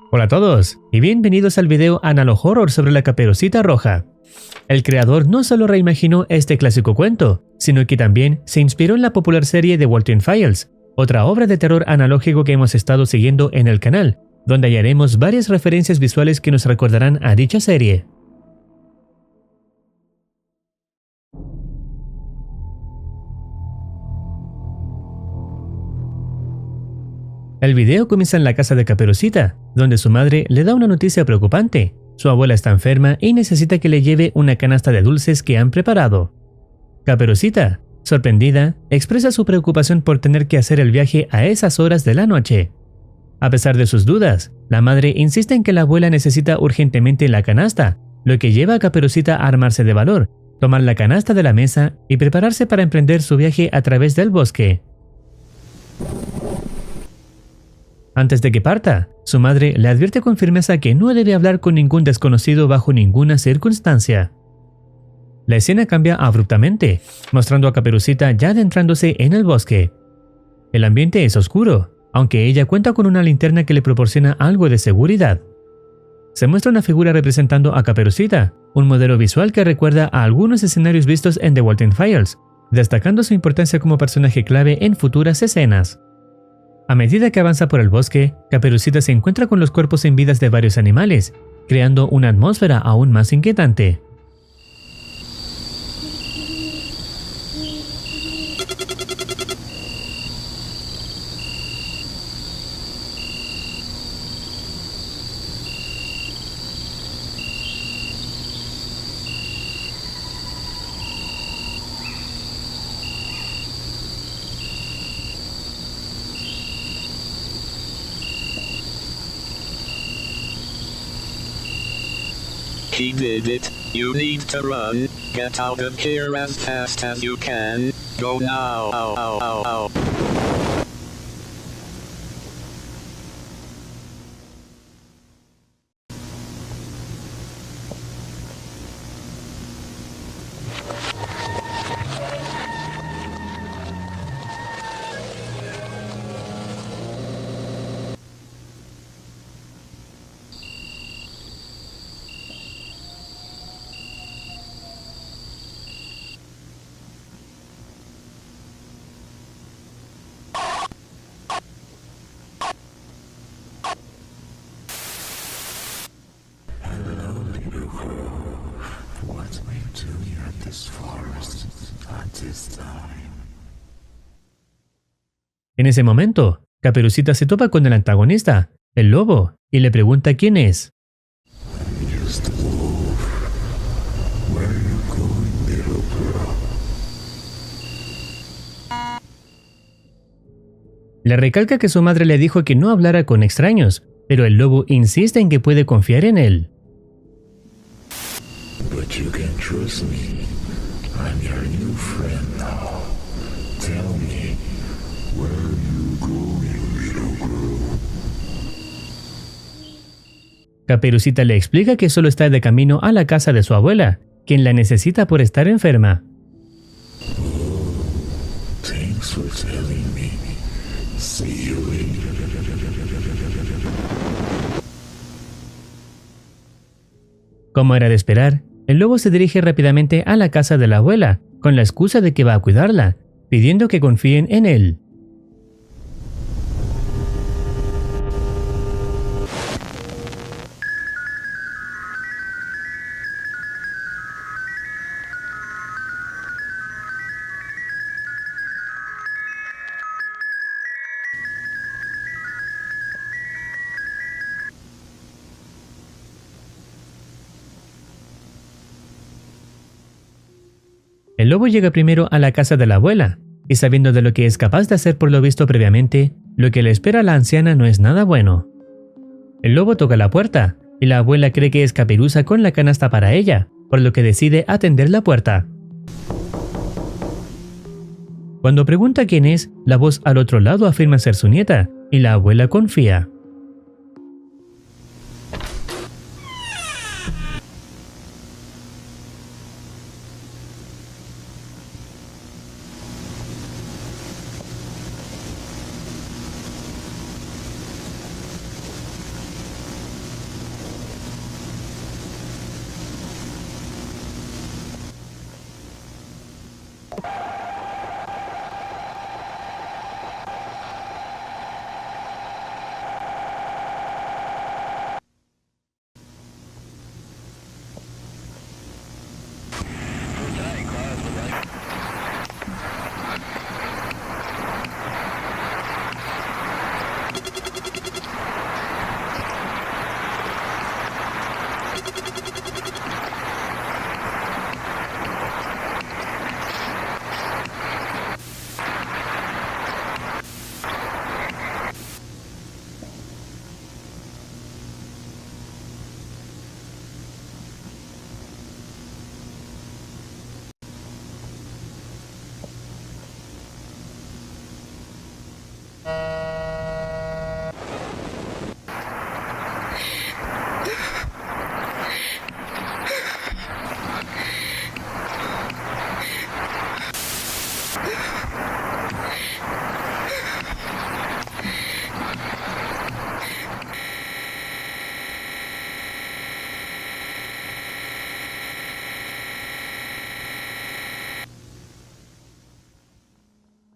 Hola a todos y bienvenidos al video Analog Horror sobre la Caperucita Roja. El creador no solo reimaginó este clásico cuento, sino que también se inspiró en la popular serie The Walton Files, otra obra de terror analógico que hemos estado siguiendo en el canal, donde hallaremos varias referencias visuales que nos recordarán a dicha serie. El video comienza en la casa de Caperucita, donde su madre le da una noticia preocupante. Su abuela está enferma y necesita que le lleve una canasta de dulces que han preparado. Caperucita, sorprendida, expresa su preocupación por tener que hacer el viaje a esas horas de la noche. A pesar de sus dudas, la madre insiste en que la abuela necesita urgentemente la canasta, lo que lleva a Caperucita a armarse de valor, tomar la canasta de la mesa y prepararse para emprender su viaje a través del bosque. Antes de que parta, su madre le advierte con firmeza que no debe hablar con ningún desconocido bajo ninguna circunstancia. La escena cambia abruptamente, mostrando a Caperucita ya adentrándose en el bosque. El ambiente es oscuro, aunque ella cuenta con una linterna que le proporciona algo de seguridad. Se muestra una figura representando a Caperucita, un modelo visual que recuerda a algunos escenarios vistos en The Walton Files, destacando su importancia como personaje clave en futuras escenas. A medida que avanza por el bosque, Caperucita se encuentra con los cuerpos sin vidas de varios animales, creando una atmósfera aún más inquietante. He did it. You need to run. Get out of here as fast as you can. Go now. En ese momento, Caperucita se topa con el antagonista, el lobo, y le pregunta quién es. Le recalca que su madre le dijo que no hablara con extraños, pero el lobo insiste en que puede confiar en él. But you can trust me. I'm your new friend now. Tell me, where you going, little girl? Caperucita le explica que solo está de camino a la casa de su abuela, quien la necesita por estar enferma. Thanks for telling me. See you later. Como era de esperar, el lobo se dirige rápidamente a la casa de la abuela, con la excusa de que va a cuidarla, pidiendo que confíen en él. El lobo llega primero a la casa de la abuela, y sabiendo de lo que es capaz de hacer por lo visto previamente, lo que le espera a la anciana no es nada bueno. El lobo toca la puerta, y la abuela cree que es Caperuza con la canasta para ella, por lo que decide atender la puerta. Cuando pregunta quién es, la voz al otro lado afirma ser su nieta, y la abuela confía.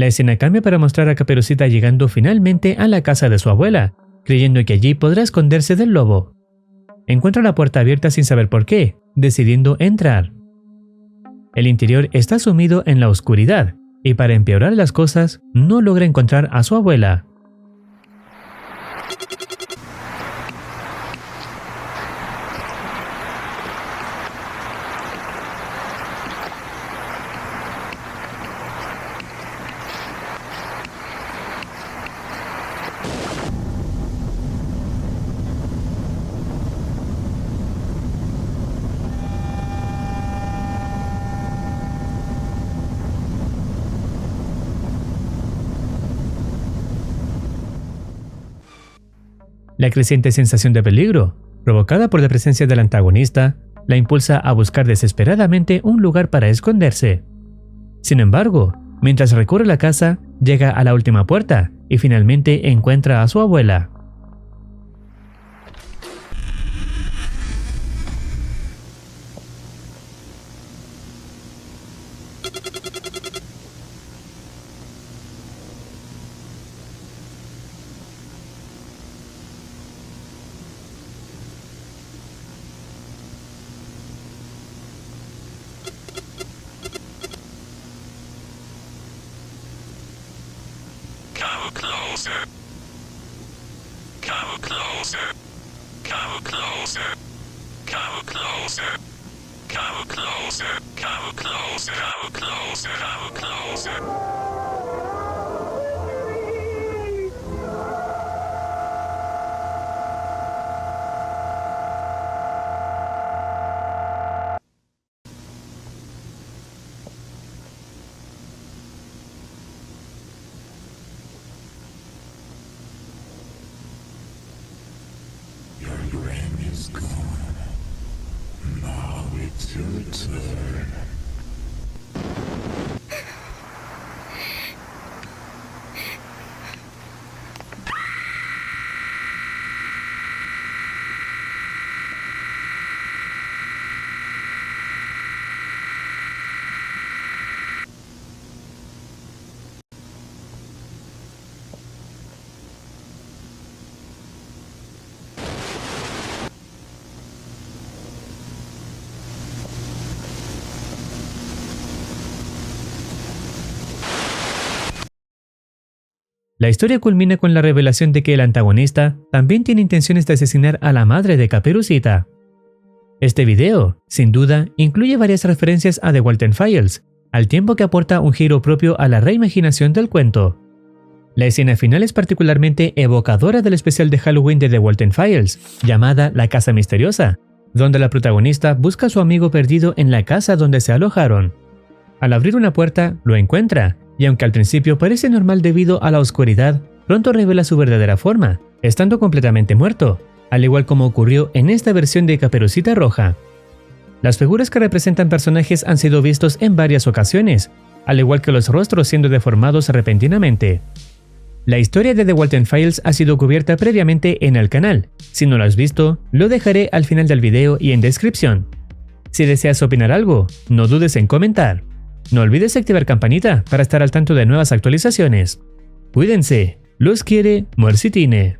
La escena cambia para mostrar a Caperucita llegando finalmente a la casa de su abuela, creyendo que allí podrá esconderse del lobo. Encuentra la puerta abierta sin saber por qué, decidiendo entrar. El interior está sumido en la oscuridad, y para empeorar las cosas, no logra encontrar a su abuela. La creciente sensación de peligro, provocada por la presencia del antagonista, la impulsa a buscar desesperadamente un lugar para esconderse. Sin embargo, mientras recorre la casa, llega a la última puerta y finalmente encuentra a su abuela. Come closer. Come closer. Come closer. Come closer. Come closer. Come closer. Come closer. Come closer. Your brain is gone. Now it's your turn. La historia culmina con la revelación de que el antagonista también tiene intenciones de asesinar a la madre de Caperucita. Este video, sin duda, incluye varias referencias a The Walten Files, al tiempo que aporta un giro propio a la reimaginación del cuento. La escena final es particularmente evocadora del especial de Halloween de The Walten Files, llamada La Casa Misteriosa, donde la protagonista busca a su amigo perdido en la casa donde se alojaron. Al abrir una puerta, lo encuentra, y aunque al principio parece normal debido a la oscuridad, pronto revela su verdadera forma, estando completamente muerto, al igual como ocurrió en esta versión de Caperucita Roja. Las figuras que representan personajes han sido vistos en varias ocasiones, al igual que los rostros siendo deformados repentinamente. La historia de The Walten Files ha sido cubierta previamente en el canal. Si no lo has visto, lo dejaré al final del video y en descripción. Si deseas opinar algo, no dudes en comentar. No olvides activar campanita para estar al tanto de nuevas actualizaciones. Cuídense. Los quiere Muercitine.